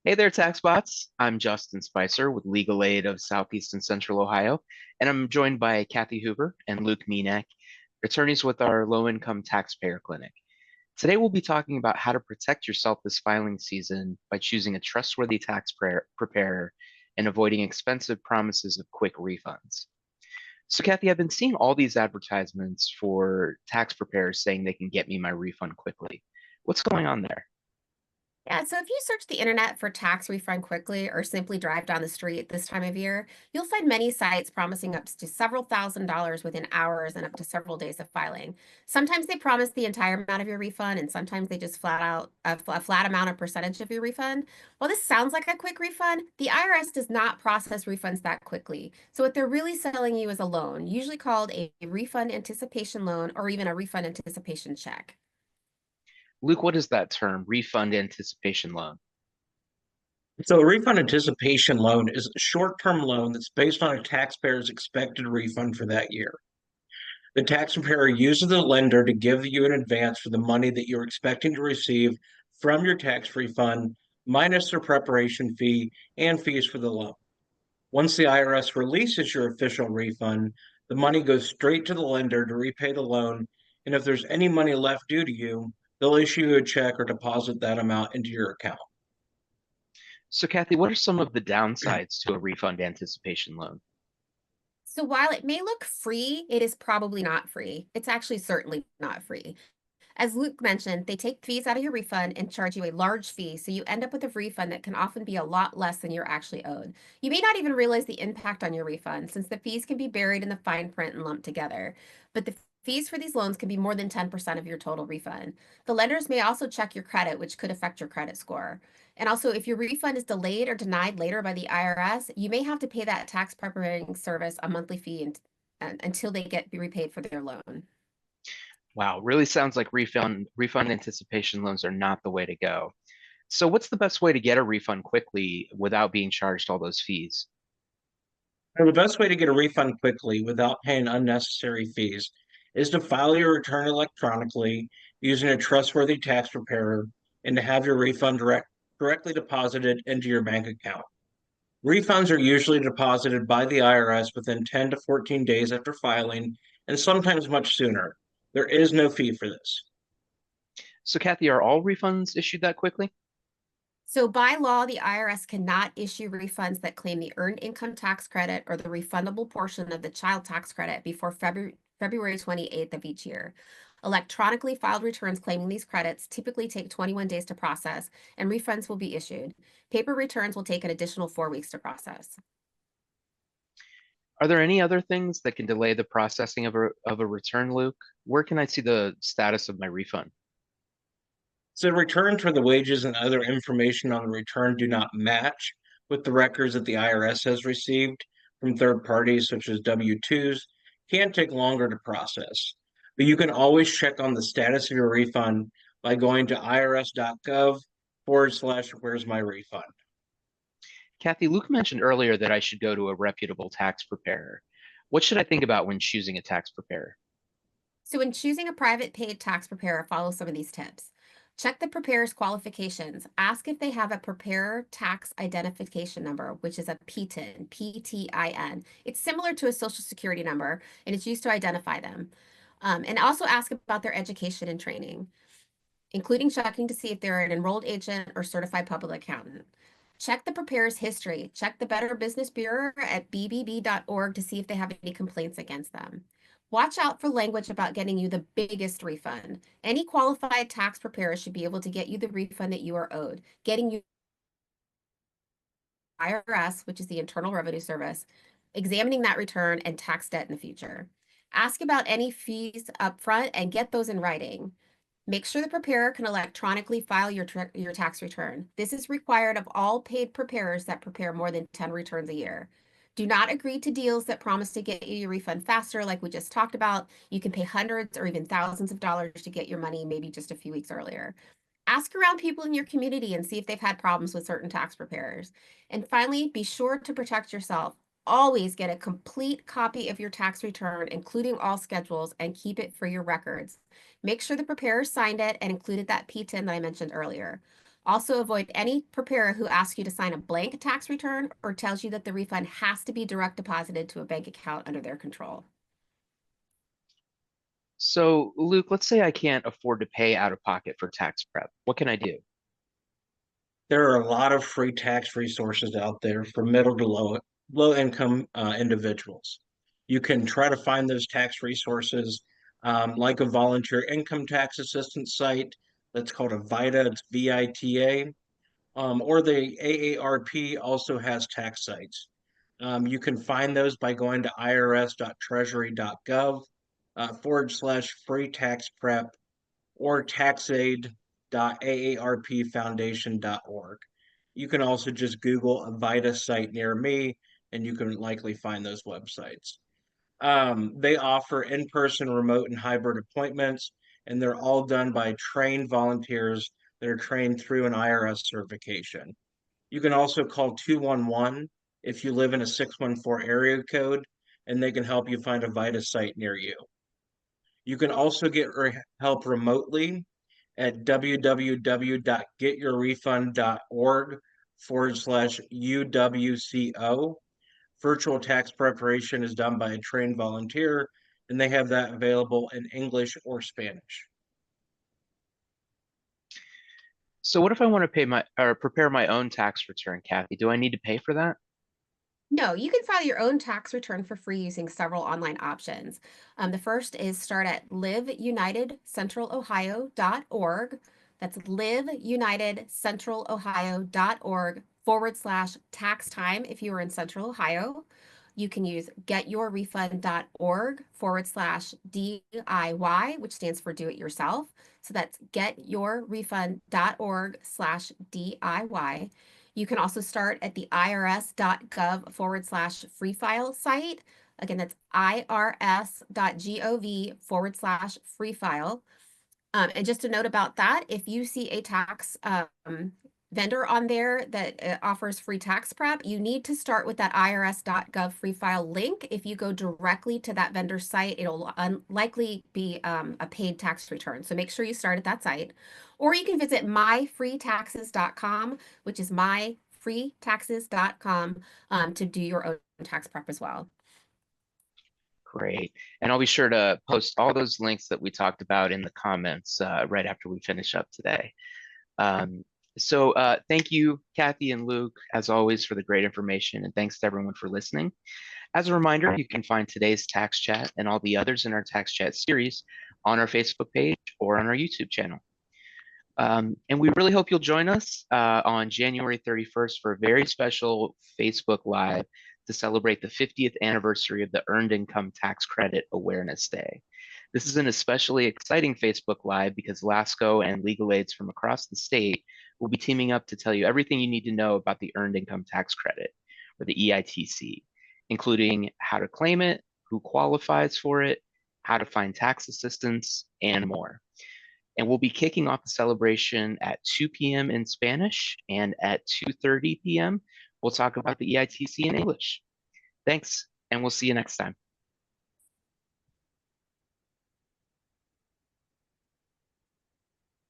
Hey there, TaxBots. I'm Justin Spicer with Legal Aid of Southeast and Central Ohio, and I'm joined by Kathy Hoover and Luke Menak, attorneys with our Low Income Taxpayer Clinic. Today, we'll be talking about how to protect yourself this filing season by choosing a trustworthy preparer and avoiding expensive promises of quick refunds. So, Kathy, I've been seeing all these advertisements for tax preparers saying they can get me my refund quickly. What's going on there? Yeah, so if you search the internet for tax refund quickly or simply drive down the street this time of year, you'll find many sites promising up to several $1,000s within hours and up to several days of filing. Sometimes they promise the entire amount of your refund, and sometimes they just flat out a flat amount of percentage of your refund. While this sounds like a quick refund, the IRS does not process refunds that quickly. So what they're really selling you is a loan, usually called a refund anticipation loan or even a refund anticipation check. Luke, what is that term? Refund anticipation loan. So a refund anticipation loan is a short-term loan that's based on a taxpayer's expected refund for that year. The taxpayer uses the lender to give you an advance for the money that you're expecting to receive from your tax refund, minus their preparation fee and fees for the loan. Once the IRS releases your official refund, the money goes straight to the lender to repay the loan, and if there's any money left due to you, they'll issue you a check or deposit that amount into your account. So, Kathy, what are some of the downsides to a refund anticipation loan? So while it may look free, it is probably not free. It's actually certainly not free. As Luke mentioned, they take fees out of your refund and charge you a large fee, so you end up with a refund that can often be a lot less than you're actually owed. You may not even realize the impact on your refund, since the fees can be buried in the fine print and lumped together. But the fees for these loans can be more than 10% of your total refund. The lenders may also check your credit, which could affect your credit score. And also, if your refund is delayed or denied later by the IRS, you may have to pay that tax preparing service a monthly fee until they get repaid for their loan. Wow, really sounds like refund anticipation loans are not the way to go. So, what's the best way to get a refund quickly without being charged all those fees? Now, the best way to get a refund quickly without paying unnecessary fees is to file your return electronically using a trustworthy tax preparer and to have your refund directly deposited into your bank account. Refunds are usually deposited by the IRS within 10 to 14 days after filing, and sometimes much sooner. There is no fee for this. So, Kathy, are all refunds issued that quickly? So by law, the IRS cannot issue refunds that claim the earned income tax credit or the refundable portion of the child tax credit before February 28th of each year. Electronically filed returns claiming these credits typically take 21 days to process, and refunds will be issued. Paper returns will take an additional 4 weeks to process. Are there any other things that can delay the processing of a return, Luke? Where can I see the status of my refund? So returns for the wages and other information on the return do not match with the records that the IRS has received from third parties, such as W-2s, can take longer to process. But you can always check on the status of your refund by going to irs.gov/where's my refund. Kathy, Luke mentioned earlier that I should go to a reputable tax preparer. What should I think about when choosing a tax preparer? So when choosing a private paid tax preparer, follow some of these tips. Check the preparer's qualifications. Ask if they have a preparer tax identification number, which is a PTIN, PTIN. It's similar to a social security number, and it's used to identify them. And also ask about their education and training, including checking to see if they're an enrolled agent or certified public accountant. Check the preparer's history. Check the Better Business Bureau at bbb.org to see if they have any complaints against them. Watch out for language about getting you the biggest refund. Any qualified tax preparer should be able to get you the refund that you are owed, getting you IRS, which is the Internal Revenue Service, examining that return and tax debt in the future. Ask about any fees up front and get those in writing. Make sure the preparer can electronically file your tax return. This is required of all paid preparers that prepare more than 10 returns a year. Do not agree to deals that promise to get you your refund faster, like we just talked about. You can pay hundreds or even thousands of dollars to get your money maybe just a few weeks earlier. Ask around people in your community and see if they've had problems with certain tax preparers. And finally, be sure to protect yourself. Always get a complete copy of your tax return, including all schedules, and keep it for your records. Make sure the preparer signed it and included that PTIN that I mentioned earlier. Also, avoid any preparer who asks you to sign a blank tax return or tells you that the refund has to be direct deposited to a bank account under their control. So, Luke, let's say I can't afford to pay out of pocket for tax prep. What can I do? There are a lot of free tax resources out there for middle to low income individuals. You can try to find those tax resources like a volunteer income tax assistance site that's called a VITA, it's VITA, or the AARP also has tax sites. You can find those by going to irs.treasury.gov / free tax prep or taxaid.aarpfoundation.org. You can also just Google a VITA site near me, and you can likely find those websites. They offer in-person, remote, and hybrid appointments, and they're all done by trained volunteers that are trained through an IRS certification. You can also call 211 if you live in a 614 area code, and they can help you find a VITA site near you. You can also get help remotely at www.getyourrefund.org / UWCO. Virtual tax preparation is done by a trained volunteer, and they have that available in English or Spanish. So, what if I want to pay my or prepare my own tax return, Kathy? Do I need to pay for that? No, you can file your own tax return for free using several online options. The first is start at liveunitedcentralohio.org. That's liveunitedcentralohio.org / tax time if you are in Central Ohio. You can use getyourrefund.org / DIY, which stands for do it yourself. So that's getyourrefund.org / DIY. You can also start at the irs.gov / free file site. Again, that's irs.gov / free file. And just a note about that, if you see a tax vendor on there that offers free tax prep, you need to start with that irs.gov free file link. If you go directly to that vendor site, it'll likely be a paid tax return. So make sure you start at that site. Or you can visit myfreetaxes.com, which is myfreetaxes.com, to do your own tax prep as well. Great. And I'll be sure to post all those links that we talked about in the comments right after we finish up today. So thank you, Kathy and Luke, as always, for the great information. And thanks to everyone for listening. As a reminder, you can find today's tax chat and all the others in our tax chat series on our Facebook page or on our YouTube channel. And we really hope you'll join us on January 31st for a very special Facebook Live to celebrate the 50th anniversary of the Earned Income Tax Credit Awareness Day. This is an especially exciting Facebook Live because LASCO and legal aids from across the state will be teaming up to tell you everything you need to know about the Earned Income Tax Credit, or the EITC, including how to claim it, who qualifies for it, how to find tax assistance, and more. And we'll be kicking off the celebration at 2 p.m. in Spanish, and at 2:30 p.m., we'll talk about the EITC in English. Thanks, and we'll see you next time.